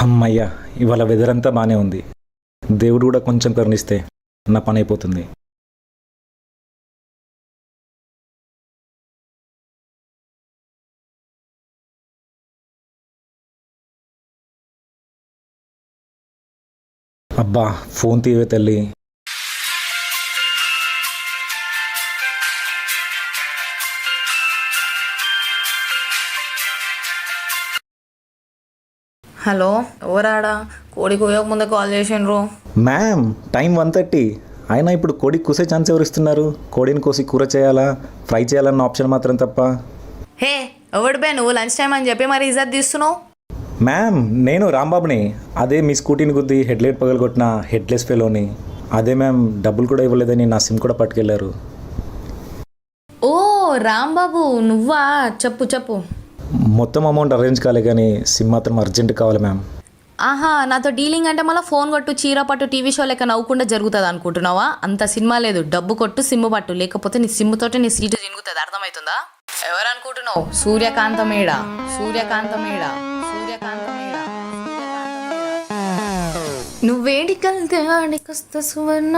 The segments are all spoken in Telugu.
అమ్మయ్య, ఇవాళ వెదర్ అంతా బాగానే ఉంది. దేవుడు కూడా కొంచెం కరుణిస్తే నా పని అయిపోతుంది. అబ్బా, ఫోన్ తీవే తల్లి. హలో, ఎవరాడా? కోడి కోయక ముందే కాల్ చేసిండ్రు. Ma'am, time 1:30. అయినా ఇప్పుడు కోడికి కూసే ఛాన్స్ ఎవరు ఇస్తున్నారు? కోడిని కోసి కూర చేయాలా, ఫ్రై చేయాలన్న ఆప్షన్ మాత్రం తప్ప. హే, ఎవడు బే నువ్వు? లంచ్ టైం అని చెప్పి మరి ఇజ్జత్ తీస్తున్నావు. మ్యామ్, నేను రాంబాబుని. అదే మీ స్కూటీని గుద్ది హెడ్లైట్ పగలగొట్టిన హెడ్లెస్ ఫెలోని. అదే మ్యామ్, డబ్బులు కూడా ఇవ్వలేదని నా సిమ్ కూడా పట్టుకెళ్లారు. ఓ రాంబాబు, నువ్వా? చెప్పు చెప్పు. మొత్తం అమౌంట్ అరేంజ్ కాలే కానీ సిమ్ మాత్రం అర్జెంట్ కావాలి మ్యామ్. ఆహా, నాతో డీలింగ్ అంటే మళ్ళీ ఫోన్ కొట్టు, చీర పట్టు, టీవీ షో లెక్క నవ్వుకుండా జరుగుతుంది అనుకుంటున్నావా? అంత సినిమా లేదు. డబ్బు కొట్టు, సిమ్ పట్టు, లేకపోతే నీ సిమ్ తోటి నీ సీటు తిరుగుతుంది. అర్థమవుతుందా? ఎవరు అనుకుంటున్నావు? సూర్యకాంతమేడ, సూర్యకాంతమేడ, సూర్యకాంతమేడ. నువ్వేడికెళ్తే ఆడికొస్తా సువర్ణ,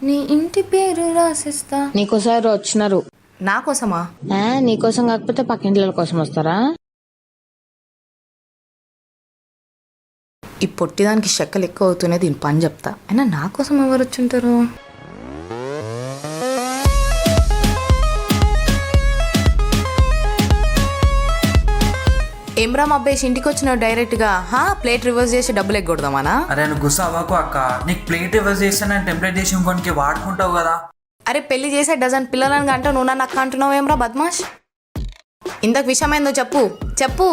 నీ ఇంటి పేరు రాసిస్తా. నీకోసారి వచ్చినారు. నా కోసమా? నీకోసం కాకపోతే పక్కింట్ల కోసం వస్తారా? ఈ పొట్టిదానికి చెక్కలు ఎక్కువ అవుతున్నాయి. దీని పని చెప్తా. అయినా నా కోసం ఎవరు వచ్చుంటారు? ఏమ్రా అబ్బాయి, ఇంటికి వచ్చినావు డైరెక్ట్గా? ప్లేట్ రివర్స్ చేసి డబ్బులు ఎగ్గొడదామానా? అరే నువ్వు గుస్సా అవ్వకు అక్క. నీకు ప్లేట్ రివర్స్ చేస్తే నేను టెంప్లెట్ చేసి ఇంకొనికి వాడుకుంటావు కదా. అరే పెళ్లి చేసే డజన్ పిల్లలని అంటూ నువ్వు నన్ను అక్క అంటున్నావు ఏమ్రా బద్మాష్? ఇంతకు విషయం ఏందో చెప్పు చెప్పు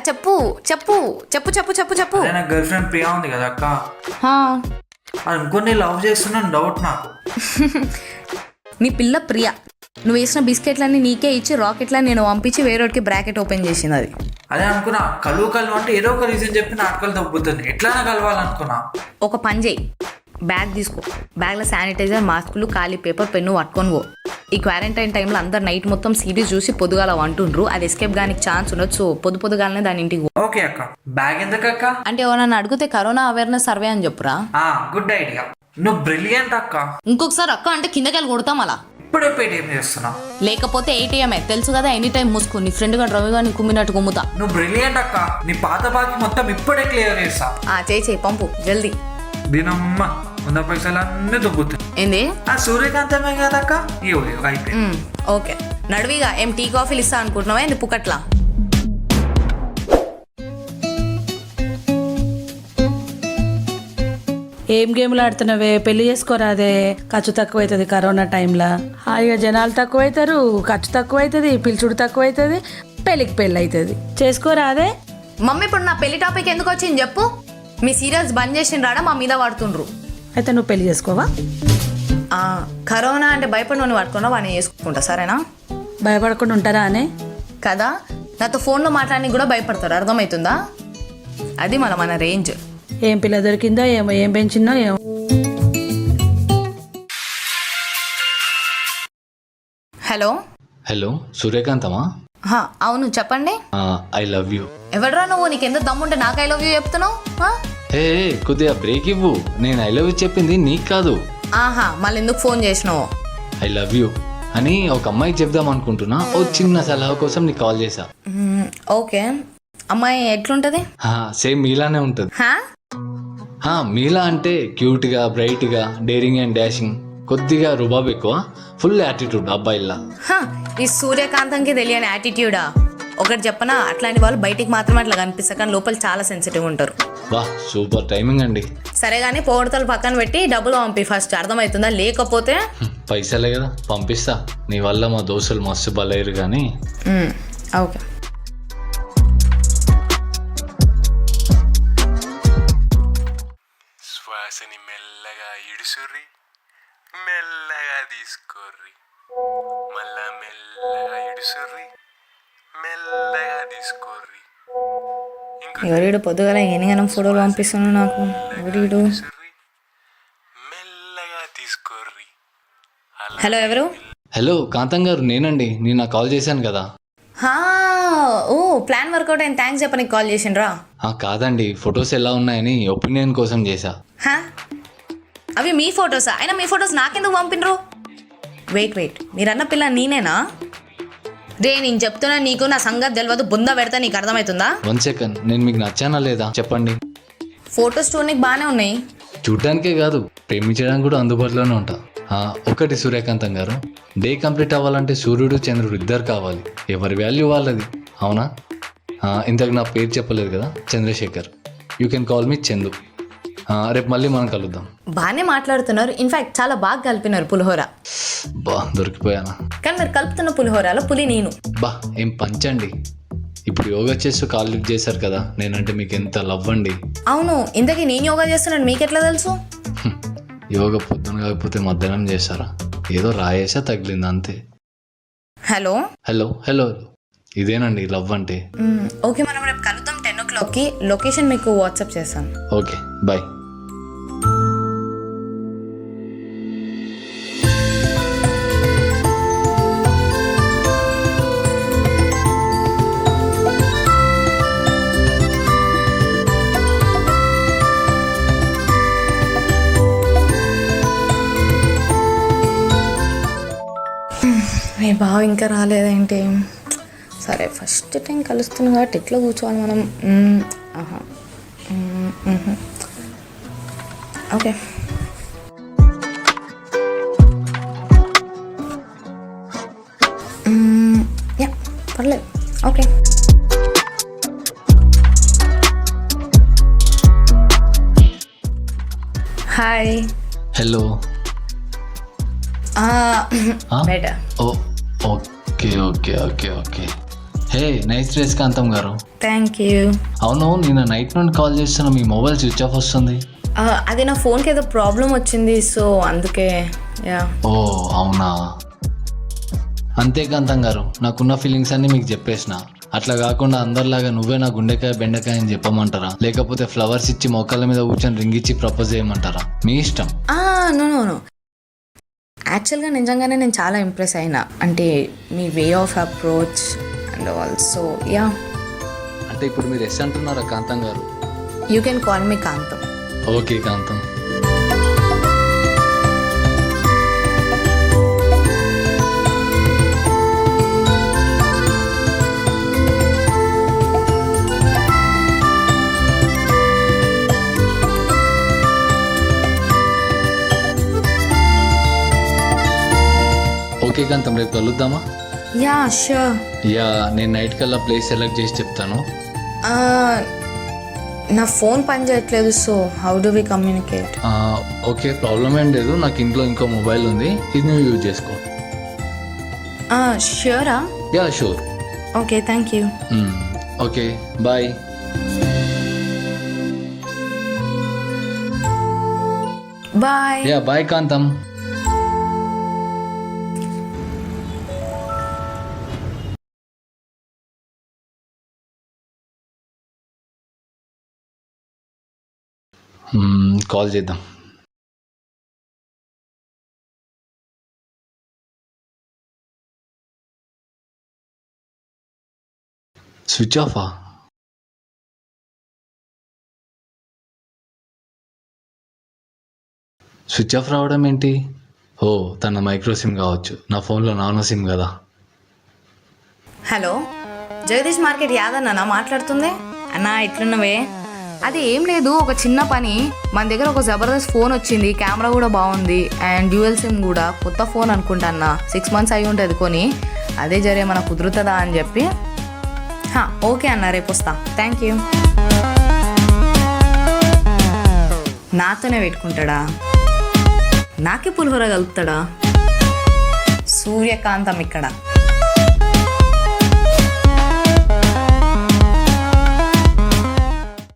చెప్పు చెప్పు చెప్పు చెప్పు చెప్పు చెప్పు. అదే నా గర్ల్ ఫ్రెండ్ ప్రియా ఉంది కదా అక్క, అది ఇంకొన్ని లవ్ చేస్తున్నాను డౌట్ నాకు. నీ పిల్ల ప్రియా నువ్వు వేసిన బిస్కెట్లన్నీ నీకే ఇచ్చి రాకెట్లని నేను పంపించి వేరేకి బ్రాకెట్ ఓపెన్ చేసింది. అది అదే అనుకున్నా. కలువు అంటే ఏదో ఒక రీజన్ చెప్పి నాటకాలు తగ్గుతుంది. ఎట్లైనా కలవాలనుకున్నా. ఒక పని చేయి, బ్యాగ్ తీసుకో. బ్యాగ్లో శానిటైజర్, మాస్కులు, ఖాళీ పేపర్, పెన్ను పట్టుకొని పో. ఈ క్వారంటైన్ టైంలో అందరు నైట్ మొత్తం సిరీస్ చూసి పొద్దుగాల అంటుండ్రు. అది ఎస్కేప్ గానికి ఛాన్స్ ఉండొచ్చు. పొద్దుగాలనే దాని ఇంటికి పో. ఓకే అక్క. బ్యాగ్ ఎందుకక్క? అంటే ఎవరన్నా అడిగితే కరోనా అవేర్నెస్ సర్వే అని చెప్పురా. Good idea. నువ్వు బ్రిలియంట్ అక్క. ఇంకొకసారి అక్క అంటే కిందకెళ్ళి కొడతాం అలా. ఇప్పుడే పేటీఎం చేస్తున్నా. లేకపోతే ఏటీఎంఏ తెలుసు కదా, ఎనీ టైం మూసుకో. నీ ఫ్రెండ్ గా రవి గారిని కుమ్మినట్టు కుమ్ముతా. నువ్వు బ్రిలియంట్ అక్క. నీ పాత బాకి మొత్తం ఇప్పుడే క్లియర్ చేస్తా. చేయి పంపు జల్దీ. దీనమ్మ ఉన్న పైసలు అన్నీ దొబ్బుతాయి. ఏంది? సూర్యకాంతమే కదక్క. అయిపోయింది. ఓకే, నడువిగా ఏం టీ కాఫీలు ఇస్తా అనుకుంటున్నావా? ఏంది పుకట్లా? ఏం గేమ్లు ఆడుతున్నావే? పెళ్లి చేసుకోరాదే, ఖర్చు తక్కువ అవుతుంది. కరోనా టైంలో హాయిగా జనాలు తక్కువ అవుతారు, ఖర్చు తక్కువ అవుతుంది, పిలుచుడు తక్కువ అవుతుంది, పెళ్ళికి పెళ్ళి అవుతుంది. చేసుకోరాదే? మమ్మీ ఇప్పుడు నా పెళ్లి టాపిక్ ఎందుకు వచ్చింది చెప్పు? మీ సీరియల్స్ బంద్ చేసిన రాడా మా మీద వాడుతుండ్రు. అయితే నువ్వు పెళ్లి చేసుకోవా? కరోనా అంటే భయపడి నువ్వు పట్టుకున్నా వాడిని చేసుకుంటా, సరేనా? భయపడకుండా ఉంటారా అనే కదా, నాతో ఫోన్లో మాట్లాడడానికి కూడా భయపడతారు. అర్థమవుతుందా? అది మన రేంజ్. ఏం పిల్ల దొరికిందో ఏమో, ఏం పెంచిందో ఏమో. హలో హలో, సూర్యకాంతమా? అవును, చెప్పండి. I love you. ఎవడరా నువ్వు? నీకెందుకు దమ్ముంటే నాకు ఐ లవ్ యూ చెప్తున్నావు? హే, కొద్దిగా బ్రేక్ ఇవ్వు. నేను ఐ లవ్ యూ చెప్పింది నీకు కాదు. మళ్ళీ ఎందుకు ఫోన్ చేసినావు? ఐ లవ్ యూ అని ఒక అమ్మాయికి చెప్దాం అనుకుంటున్నా. ఓ చిన్న సలహా కోసం నీకు కాల్ చేశా. ఓకే, అమ్మాయి ఎట్లుంటది? సేమ్ మీలానే ఉంటుంది. మీలా అంటే క్యూట్గా, బ్రైట్గా, డేరింగ్ అండ్ డాషింగ్, కొద్దిగా రుబాబ్ ఎక్కువ, ఫుల్ యాటిట్యూడ్ అబ్బాయిల్లా. ఈ సూర్యకాంతంకి తెలియని యాటిట్యూడా? ఒకటి చెప్పనా, అట్లాంటి వాళ్ళు బయటికి మాత్రమే అట్లా కనిపిస్తారు, కానీ లోపల చాలా సెన్సిటివ్ ఉంటారు. వా, సూపర్ టైమింగ్ అండి. సరే కానీ పోగొడతలు పక్కన పెట్టి డబ్బులు పంపి ఫస్ట్, అర్థమవుతుందా? లేకపోతే పైసలే కదా, పంపిస్తా. నీ వల్ల మా దోస్తులు మస్తు బలయ్యారు. కానీ ఓకే. శ్వాసని మెల్లగా ఇడుసుర్రి, మెల్లగా తీసుకోర్రి, మళ్ళా మెల్లగా ఇడుసుర్రి, మెల్లగా తీసుకోర్రి. ఎవరీడు పొద్దుగల ఎన్నిగనం ఫోటోలు పంపిస్తున్నాడు నాకు? ఎవరీడు? మెల్లగా తీసుకోర్రి. హలో, ఎవరు? హలో కాంతం గారు, నేనండి. నేను కాల్ చేశాను కదా. ఓ ప్లాన్ వర్కౌట్ అయిన థ్యాంక్స్ చెప్పనికి కాల్ చేసిండ్రా? కాదండి, ఫొటోస్ ఎలా ఉన్నాయని ఒపీనియన్ కోసం చేశా. హా, అవి మీ ఫొటోసా? అయినా మీ ఫొటోస్ నాకెందుకు పంపినరు? వెయిట్ మీరన్న పిల్ల నేనేనా? రే నేను చెప్తున్నా, నీకు నా సంగతి తెలియదు, బుంద పెడతా, నీకు అర్థమవుతుందా? 1 సెకండ్, నేను మీకు నచ్చానా లేదా చెప్పండి. ఫొటోస్ చూడడానికి బాగానే ఉన్నాయి. చూడ్డానికే కాదు, ప్రేమించడానికి కూడా అందుబాటులోనే ఉంటా. ఒకటి సూర్యకాంతం గారు, డే కంప్లీట్ అవ్వాలంటే సూర్యుడు చంద్రుడు ఇద్దరు కావాలి. ఎవరి వాల్యూ వాళ్ళది, అవునా? ఇంతకు నా పేరు చెప్పలేదు కదా, Chandrashekar. You can call me Chandu. రేపు మళ్ళీ మనం కలుద్దాం. బాగానే మాట్లాడుతున్నారు, ఇన్ఫాక్ట్ చాలా బాగా కలిపినారు పులిహోర. దొరికిపోయానా? కానీ మీరు కలుపుతున్న పులిహోరలో పులి నేను. ఏం పంచండి. ఇప్పుడు యోగా చేస్తూ కాల్ లిఫ్ట్ చేశారు కదా, నేనంటే మీకు ఎంత లవ్ అండి. అవును, ఇంతకీ నేను యోగా చేస్తున్నాను మీకెట్లా తెలుసు? యోగా పొద్దున కాకపోతే మధ్యాహ్నం చేస్తారా? ఏదో రాయేసా తగిలింది అంతే. హలో హలో హలో, ఇదేనండి లవ్ అంటే. ఓకే, మనం రేపు కలుద్దాం 10 o'clockకి. లొకేషన్ మీకు వాట్సాప్ చేస్తాను. Okay, bye. మీ బావ ఇంకా రాలేదేంటి? సరే, ఫస్ట్ టైం కలుస్తున్నాం కాబట్టి ఎట్లా కూర్చోవాలి మనం? ఓకే, యా పర్లేదు. Okay, hi. Hello. Better. Okay okay okay okay. Hey, nice dress Kantham గారు. Thank you. అవును, నిన్న నైట్ నుండి కాల్ చేస్తున్నా, మీ మొబైల్ స్విచ్ ఆఫ్ వస్తుంది. అది నా ఫోన్కి ఏదో ప్రాబ్లం వచ్చింది, సో అందుకే. యా. ఓ అవునా? అంతే కాంతం గారు, నాకున్న ఫీలింగ్స్ అన్నీ మీకు చెప్పేసిన. అట్లా కాకుండా అందరిలాగా నువ్వే నా గుండెకాయ బెండకాయ అని చెప్పమంటారా, లేకపోతే ఫ్లవర్స్ ఇచ్చి మోకాళ్ళ మీద కూర్చొని రింగ్ ఇచ్చి ప్రపోజ్ చేయమంటారా? మీ ఇష్టం. నో యాక్చువల్గా నిజంగానే నేను చాలా ఇంప్రెస్ అయినా, అంటే మీ way of approach and also yeah. అంటే ఇప్పుడు మీరు ఎస్ అంటున్నారా కాంతం గారు? You can call me Kantham. Okay Kantham. Okay Kantham, రేపు కలుద్దామా? Yeah sure. యా, నేను నైట్ కల్లా ప్లేస్ సెలెక్ట్ చేసి చెప్తాను. నా ఫోన్ పని చేయట్లేదు, so how do we communicate? Okay, problem ఏం లేదు. నాకు ఇంట్లో ఇంకో మొబైల్ ఉంది, ఇది నువ్వు యూజ్ చేసుకో. ష్యూరా? Yeah sure. Okay, thank you. Okay, bye. Bye. Yeah bye Kantham. Call చేద్దాం. స్విచ్ ఆఫా? స్విచ్ ఆఫ్ రావడం ఏంటి? ఓ, తన మైక్రో సిమ్ కావచ్చు. నా ఫోన్లో నానో సిమ్ కదా. హలో, జగదీష్ మార్కెట్ యాదన్న మాట్లాడుతుంది. అన్నా ఎట్లున్నవే? అది ఏం లేదు, ఒక చిన్న పని. మన దగ్గర ఒక జబర్దస్త్ ఫోన్ వచ్చింది, కెమెరా కూడా బాగుంది అండ్ డ్యూయల్ సిమ్ కూడా. కొత్త ఫోన్ అనుకుంటా అన్న, 6 months అయి ఉంటుంది కొని. అదే జరే మన కుదురుతుందా అని చెప్పి. ఓకే అన్న, రేపు వస్తా. Thank you. నాతోనే పెట్టుకుంటాడా? నాకే పులిహోర కలుపుతాడా? సూర్యకాంతం ఇక్కడ.